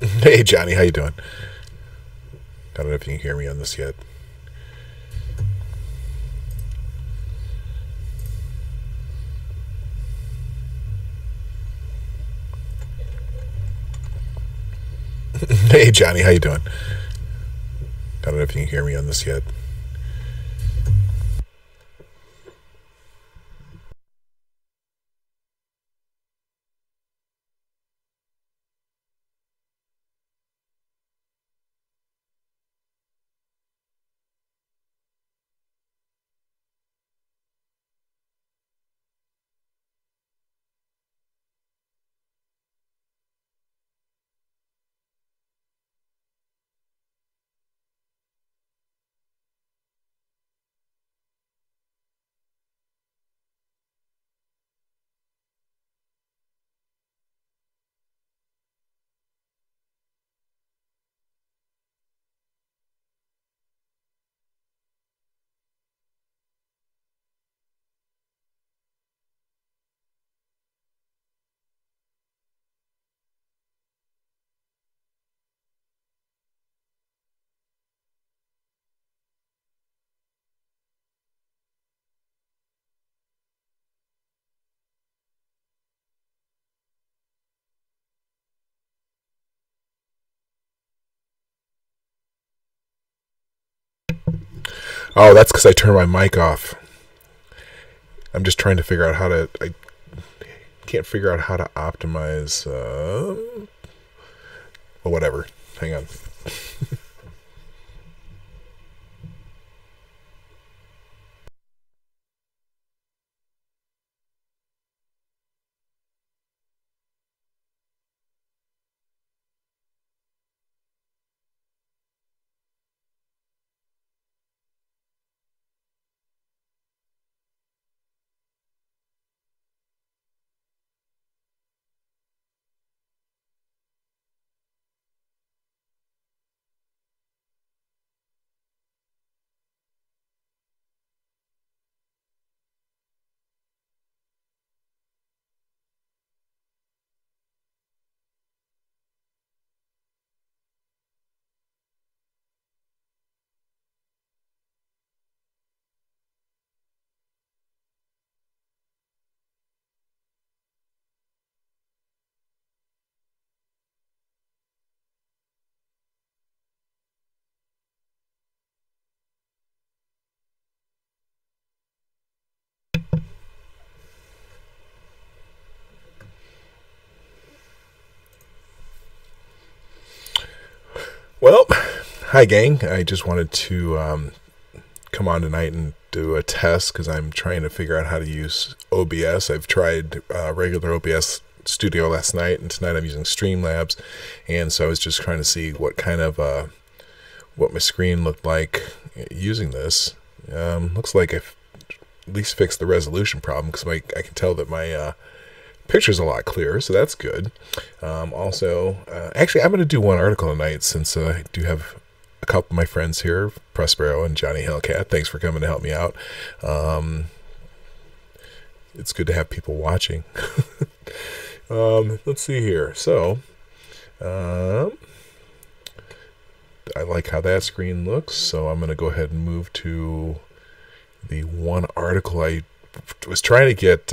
Hey Johnny, how you doing? I don't know if you can hear me on this yet. Hey Johnny, how you doing? I don't know if you can hear me on this yet. Oh, that's because I turned my mic off. I'm just trying to figure out how to. I can't figure out how to optimize. Well, whatever. Hang on. Well, hi gang. I just wanted to come on tonight and do a test because I'm trying to figure out how to use OBS. I've tried regular OBS Studio last night, and tonight I'm using Streamlabs, and so I was just trying to see what kind of what my screen looked like using this. Looks like I've at least fixed the resolution problem because I can tell that my picture's a lot clearer, so that's good. Actually, I'm going to do one article tonight since I do have a couple of my friends here, Prospero and Johnny Hellcat. Thanks for coming to help me out. It's good to have people watching. Let's see here. So, I like how that screen looks, so I'm going to go ahead and move to the one article I was trying to get.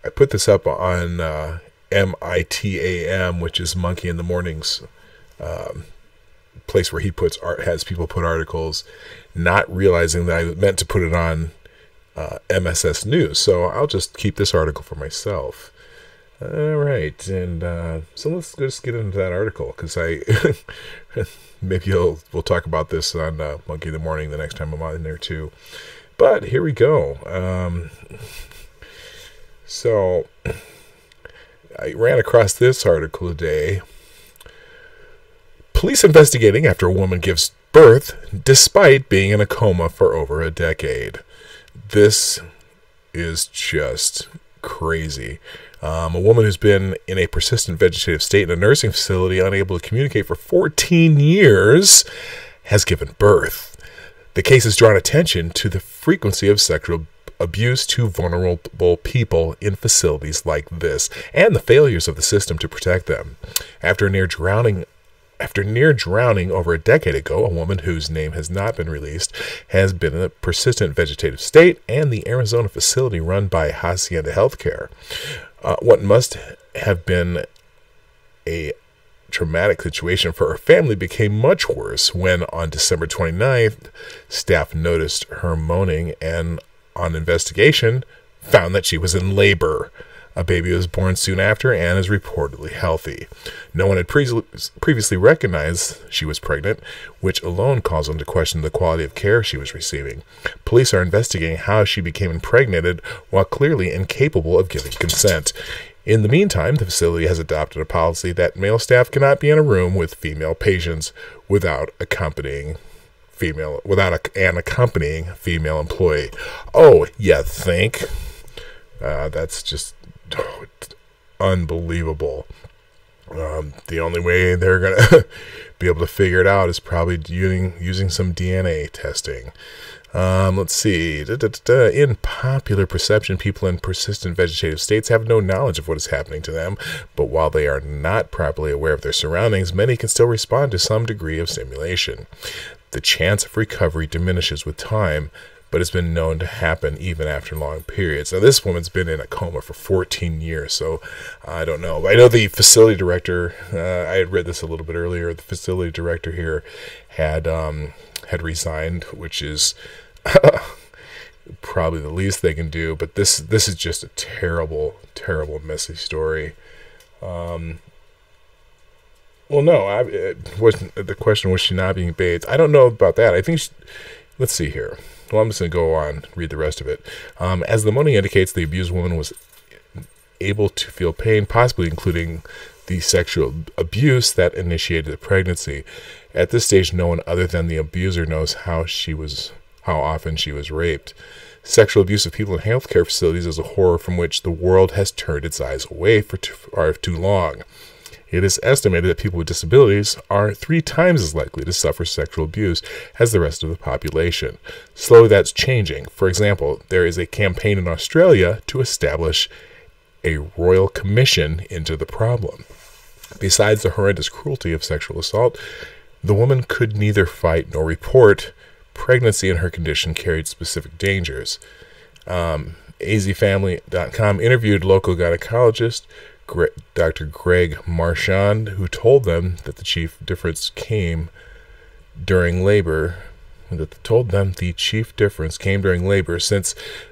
I put this up on MITAM, which is Monkey in the Morning's place where he has people put articles, not realizing that I meant to put it on MSS News. So I'll just keep this article for myself. All right, and so let's just get into that article because maybe we'll talk about this on Monkey in the Morning the next time I'm on there too. But here we go. So I ran across this article today. Police investigating after a woman gives birth despite being in a coma for over a decade. This is just crazy. A woman who's been in a persistent vegetative state in a nursing facility, unable to communicate for 14 years, has given birth. The case has drawn attention to the frequency of sexual abuse to vulnerable people in facilities like this, and the failures of the system to protect them. After near drowning over a decade ago, a woman whose name has not been released has been in a persistent vegetative state and the Arizona facility run by Hacienda Healthcare. What must have been a traumatic situation for her family became much worse when, on December 29th, staff noticed her moaning and, on investigation, found that she was in labor. A baby was born soon after and is reportedly healthy. No one had previously recognized she was pregnant, which alone calls into question the quality of care she was receiving. Police are investigating how she became impregnated while clearly incapable of giving consent. In the meantime, the facility has adopted a policy that male staff cannot be in a room with female patients without an accompanying female employee. Oh, you think? That's just unbelievable. The only way they're going to be able to figure it out is probably using some DNA testing. Let's see. In popular perception, people in persistent vegetative states have no knowledge of what is happening to them, but while they are not properly aware of their surroundings, many can still respond to some degree of stimulation. The chance of recovery diminishes with time, but it's been known to happen even after long periods. Now, this woman's been in a coma for 14 years, so I don't know. I know the facility director, I had read this a little bit earlier, the facility director here had resigned, which is probably the least they can do, but this is just a terrible, terrible, messy story. Well, no, the question was she not being bathed? I don't know about that. I think let's see here. Well, I'm just going to go on, read the rest of it. As the moaning indicates, the abused woman was able to feel pain, possibly including the sexual abuse that initiated the pregnancy. At this stage, no one other than the abuser knows how often she was raped. Sexual abuse of people in healthcare facilities is a horror from which the world has turned its eyes away for too long. It is estimated that people with disabilities are 3 times as likely to suffer sexual abuse as the rest of the population. Slowly that's changing. For example, there is a campaign in Australia to establish a royal commission into the problem. Besides the horrendous cruelty of sexual assault, the woman could neither fight nor report. Pregnancy in her condition carried specific dangers. AZFamily.com interviewed local gynecologist Dr. Greg Marchand, who told them that the chief difference came during labor. Since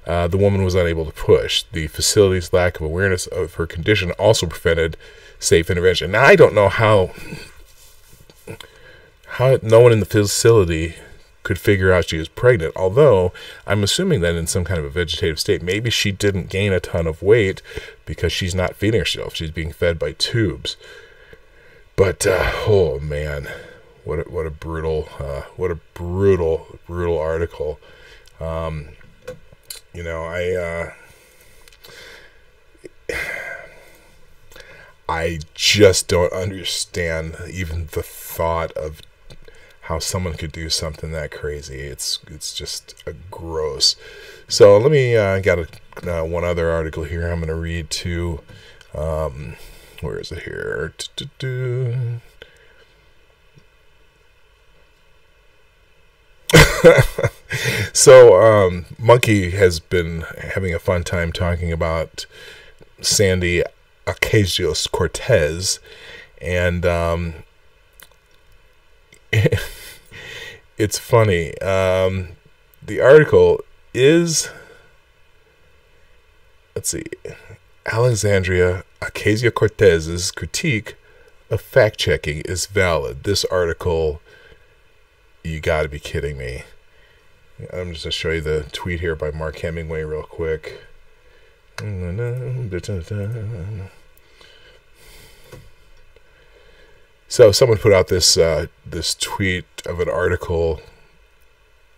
the woman was unable to push. The facility's lack of awareness of her condition also prevented safe intervention. Now, I don't know how no one in the facility could figure out she was pregnant, although I'm assuming that in some kind of a vegetative state, maybe she didn't gain a ton of weight because she's not feeding herself. She's being fed by tubes. But, oh man, what a brutal article. You know, I just don't understand even the thought of how someone could do something that crazy. It's just gross. So let me got one other article here I'm going to read too. Where is it here? So Monkey has been having a fun time talking about Sandy Ocasio-Cortez, and it's funny. The article is, let's see, Alexandria Ocasio-Cortez's critique of fact-checking is valid. This article, you gotta be kidding me. I'm just going to show you the tweet here by Mark Hemingway real quick. So someone put out this tweet of an article.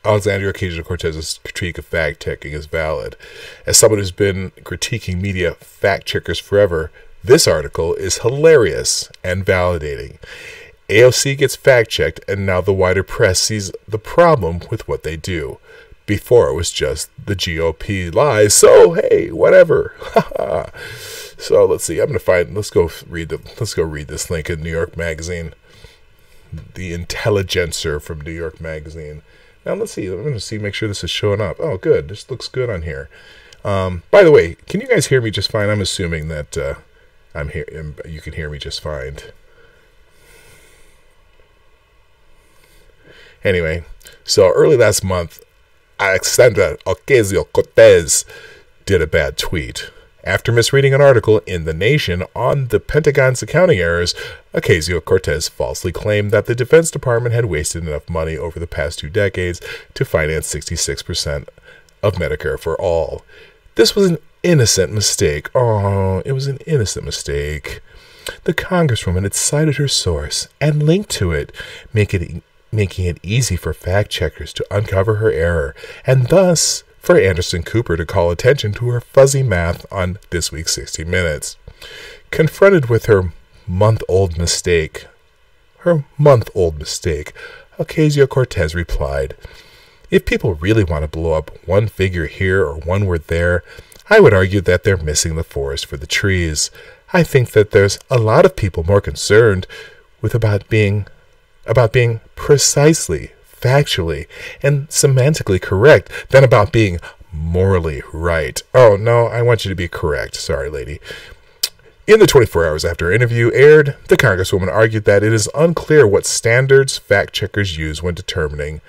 Alexandria Ocasio-Cortez's critique of fact-checking is valid. As someone who's been critiquing media fact-checkers forever, this article is hilarious and validating. AOC gets fact-checked, and now the wider press sees the problem with what they do. Before it was just the GOP lies. So hey, whatever. So let's see. I'm gonna find. Let's go read this link in New York Magazine. The Intelligencer from New York Magazine. Now let's see. I'm gonna make sure this is showing up. Oh, good. This looks good on here. By the way, can you guys hear me just fine? I'm assuming that I'm here. You can hear me just fine. Anyway, so early last month, Alexandra Ocasio-Cortez did a bad tweet. After misreading an article in The Nation on the Pentagon's accounting errors, Ocasio-Cortez falsely claimed that the Defense Department had wasted enough money over the past 2 decades to finance 66% of Medicare for all. This was an innocent mistake. Oh, it was an innocent mistake. The Congresswoman had cited her source and linked to it, making it easy for fact-checkers to uncover her error, and thus for Anderson Cooper to call attention to her fuzzy math on this week's 60 Minutes. Confronted with her month-old mistake, Ocasio-Cortez replied, "If people really want to blow up one figure here or one word there, I would argue that they're missing the forest for the trees. I think that there's a lot of people more concerned with about being precisely, factually, and semantically correct than about being morally right." Oh, no, I want you to be correct. Sorry, lady. In the 24 hours after her interview aired, the Congresswoman argued that it is unclear what standards fact-checkers use when determining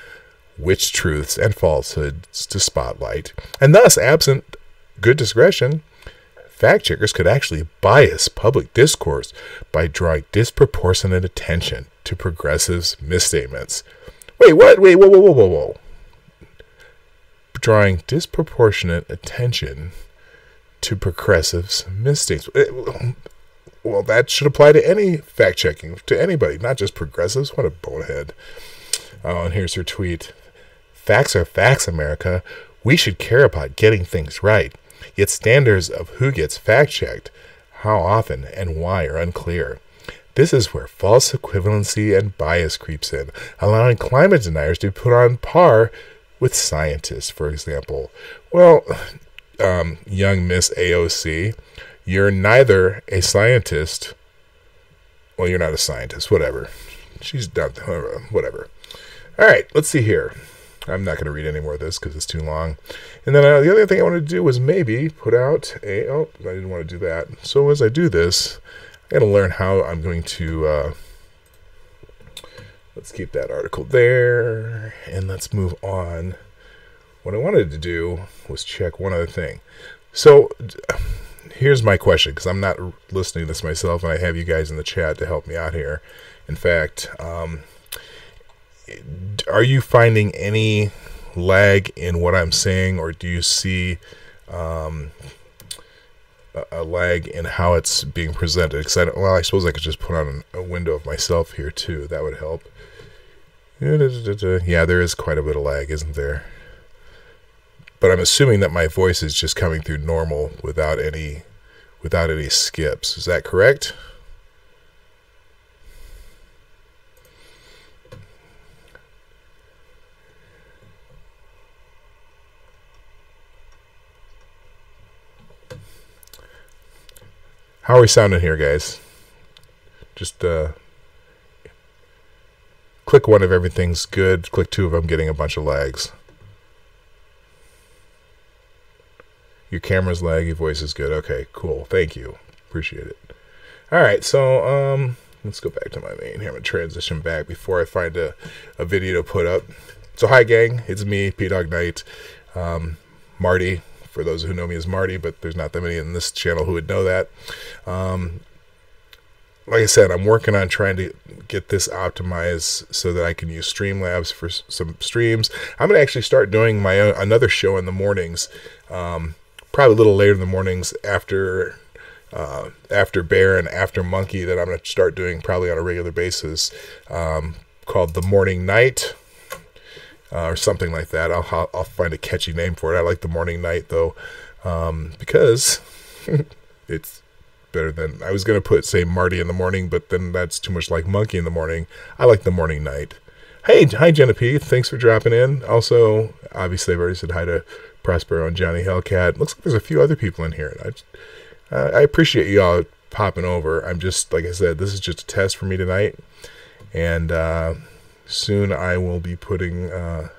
which truths and falsehoods to spotlight, and thus, absent good discretion, fact-checkers could actually bias public discourse by drawing disproportionate attention to progressives' misstatements. Wait, what? Wait, whoa. Drawing disproportionate attention to progressives' mistakes. Well, that should apply to any fact-checking, to anybody, not just progressives. What a bonehead. Oh, and here's her tweet. "Facts are facts, America. We should care about getting things right. Yet standards of who gets fact-checked, how often, and why are unclear. This is where false equivalency and bias creeps in, allowing climate deniers to be put on par with scientists, for example." Well, young Miss AOC, you're neither a scientist. Well, you're not a scientist. Whatever. She's done. Whatever. All right, let's see here. I'm not going to read any more of this because it's too long. And then the other thing I wanted to do was maybe put out a... Oh, I didn't want to do that. So as I do this, I got to learn how I'm going to... let's keep that article there. And let's move on. What I wanted to do was check one other thing. So here's my question, because I'm not listening to this myself, and I have you guys in the chat to help me out here. In fact... are you finding any lag in what I'm saying, or do you see a lag in how it's being presented? Because I suppose I could just put on a window of myself here too. That would help. Yeah, there is quite a bit of lag, isn't there? But I'm assuming that my voice is just coming through normal without any skips. Is that correct? How are we sounding here, guys? Just click 1 if everything's good. Click 2 if I'm getting a bunch of lags. Your camera's laggy, voice is good. Okay, cool. Thank you. Appreciate it. All right, so let's go back to my main here. I'm going to transition back before I find a video to put up. So hi, gang. It's me, P-Dog Knight. Marty. For those who know me as Marty, but there's not that many in this channel who would know that. Like I said, I'm working on trying to get this optimized so that I can use Streamlabs for some streams. I'm going to actually start doing my own, another show in the mornings, probably a little later in the mornings after Bear and after Monkey, that I'm going to start doing probably on a regular basis, called The Morning Night. Or something like that. I'll find a catchy name for it. I like The Morning Night, though, because it's better than... I was going to say Marty in the morning, but then that's too much like Monkey in the morning. I like The Morning Night. Hey, hi, Jenna P. Thanks for dropping in. Also, obviously, I've already said hi to Prospero and Johnny Hellcat. Looks like there's a few other people in here. I appreciate you all popping over. I'm just, like I said, this is just a test for me tonight. And soon I will be putting a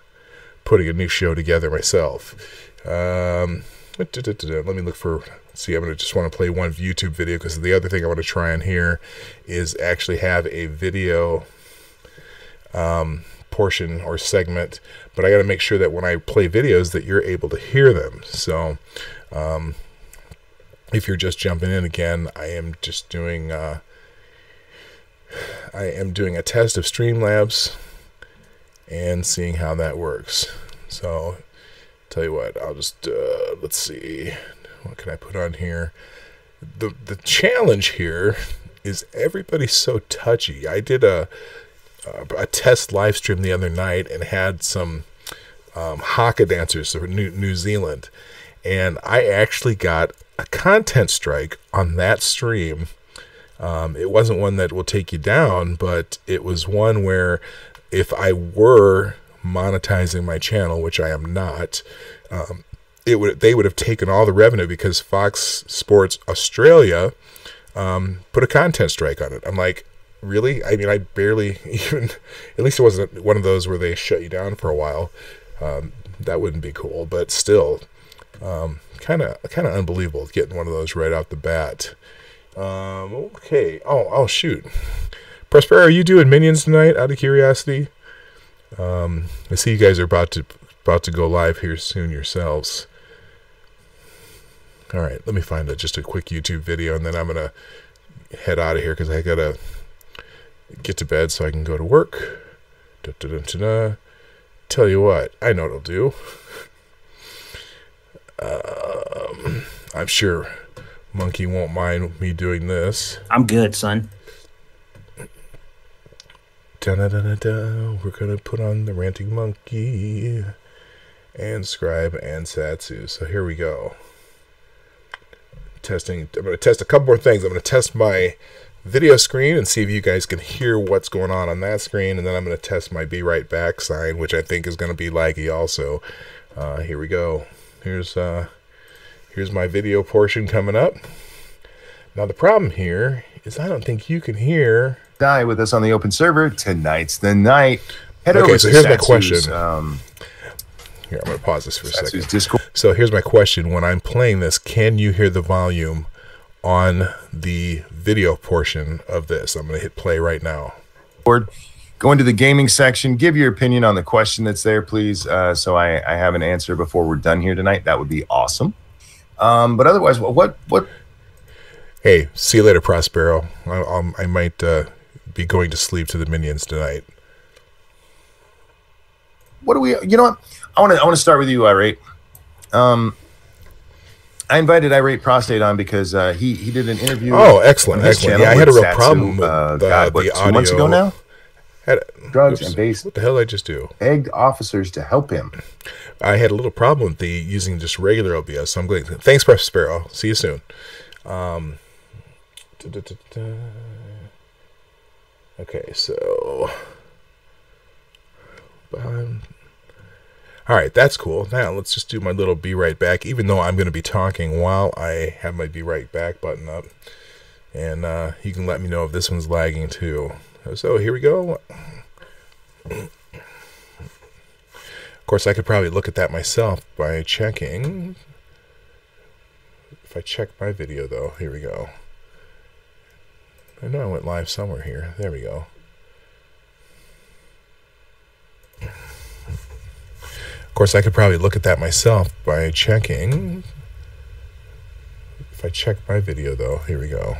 new show together myself. Let me look for... See, I'm going to just want to play one YouTube video, because the other thing I want to try on here is actually have a video portion or segment, but I got to make sure that when I play videos that you're able to hear them. So if you're just jumping in again, I am just doing a test of Streamlabs and seeing how that works. So tell you what, I'll just let's see, what can I put on here? The challenge here is everybody's so touchy. I did a test live stream the other night and had some haka dancers from New Zealand, and I actually got a content strike on that stream. It wasn't one that will take you down, but it was one where if I were monetizing my channel, which I am not, they would have taken all the revenue, because Fox Sports Australia put a content strike on it. I'm like, really? I mean, I barely even, at least it wasn't one of those where they shut you down for a while. That wouldn't be cool, but still, kind of unbelievable getting one of those right out the bat. Okay. Oh, shoot. Prospero, are you doing Minions tonight, out of curiosity? I see you guys are about to go live here soon yourselves. All right, let me find just a quick YouTube video, and then I'm going to head out of here, because I got to get to bed so I can go to work. Tell you what, I know what I'll do. I'm sure Monkey won't mind me doing this. I'm good, son. We're going to put on the Ranting Monkey and Scribe and Satsu. So here we go. Testing. I'm going to test a couple more things. I'm going to test my video screen and see if you guys can hear what's going on that screen, and then I'm going to test my be right back sign, which I think is going to be laggy also. Here we go. Here's my video portion coming up. Now the problem here is I don't think you can hear. Die with us on the open server. Tonight's the night. Head okay, over so to here's my Satsu's, question. Here, I'm going to pause this for a Satsu's second. Discord. So here's my question. When I'm playing this, can you hear the volume on the video portion of this? I'm going to hit play right now. Go into the gaming section. Give your opinion on the question that's there, please, so I have an answer before we're done here tonight. That would be awesome. But otherwise, what? Hey, see you later, Prospero. I might be going to sleep to the Minions tonight. What do we? You know what? I want to start with you, Irate. I invited Irate Prostate on because he did an interview. Oh, excellent. Yeah, I had a real problem with the audio. 2 months ago now. Drugs and base. What the hell did I just do? Begged officers to help him. I had a little problem with using just regular OBS, so I'm glad. Thanks, Prospero. See you soon. Okay, so all right, that's cool. Now let's just do my little be right back, even though I'm going to be talking while I have my be right back button up, and you can let me know if this one's lagging too. So here we go. Of course, I could probably look at that myself by checking. If I check my video, though, here we go. I know I went live somewhere here. There we go. Of course, I could probably look at that myself by checking. If I check my video, though, here we go.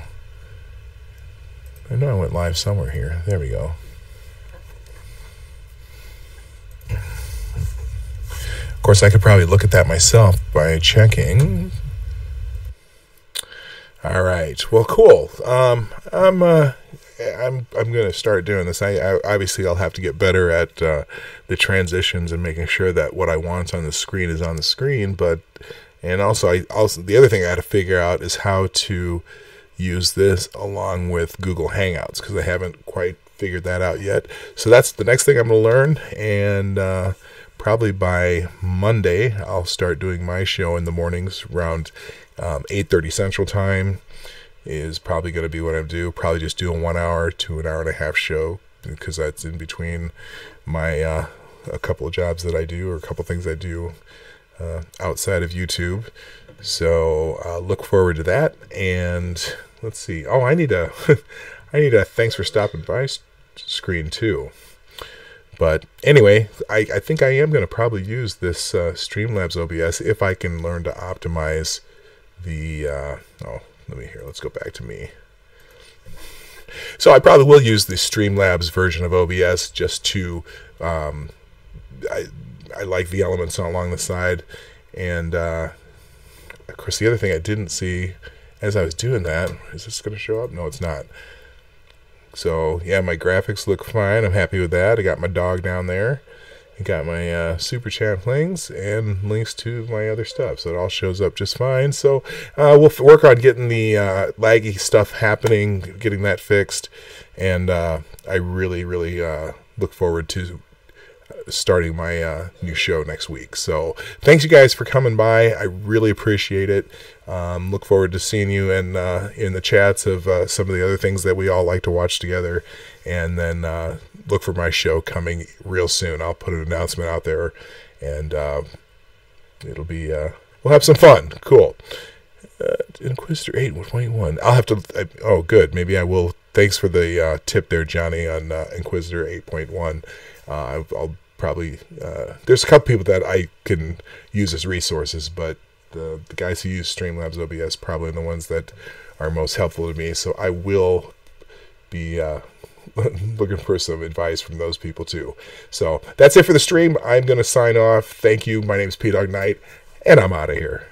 I know I went live somewhere here. There we go. Of course, I could probably look at that myself by checking. All right. Well, cool. I'm going to start doing this. Obviously I'll have to get better at the transitions and making sure that what I want on the screen is on the screen. And also the other thing I had to figure out is how to use this along with Google Hangouts, because I haven't quite figured that out yet. So that's the next thing I'm going to learn, and probably by Monday I'll start doing my show in the mornings around 8:30 Central Time. Is probably going to be what I do. Probably just do a 1 hour to an hour and a half show, because that's in between my a couple of jobs that I do, or a couple of things I do outside of YouTube. So look forward to that. And let's see. Oh, I need a I need a thanks for stopping by screen too. But anyway, I think I am going to probably use this Streamlabs OBS if I can learn to optimize the let's go back to me. So I probably will use the Streamlabs version of OBS just to, I like the elements along the side. And of course, the other thing I didn't see as I was doing that, is this going to show up? No, it's not. So yeah, my graphics look fine. I'm happy with that. I got my dog down there. I got my super chat links and links to my other stuff, so it all shows up just fine. So we'll work on getting the laggy stuff happening, getting that fixed, and I really look forward to starting my new show next week. So thanks you guys for coming by. I really appreciate it. Look forward to seeing you in the chats of some of the other things that we all like to watch together, and then look for my show coming real soon. I'll put an announcement out there, and it'll be we'll have some fun. Cool. Inquisitor 8.1. I'll have to. Oh, good. Maybe I will. Thanks for the tip there, Johnny, on Inquisitor 8.1. I'll probably there's a couple people that I can use as resources, but the guys who use Streamlabs OBS probably the ones that are most helpful to me. So I will be looking for some advice from those people too. So that's it for the stream. I'm going to sign off. Thank you. My name is P-Dog Knight, and I'm out of here.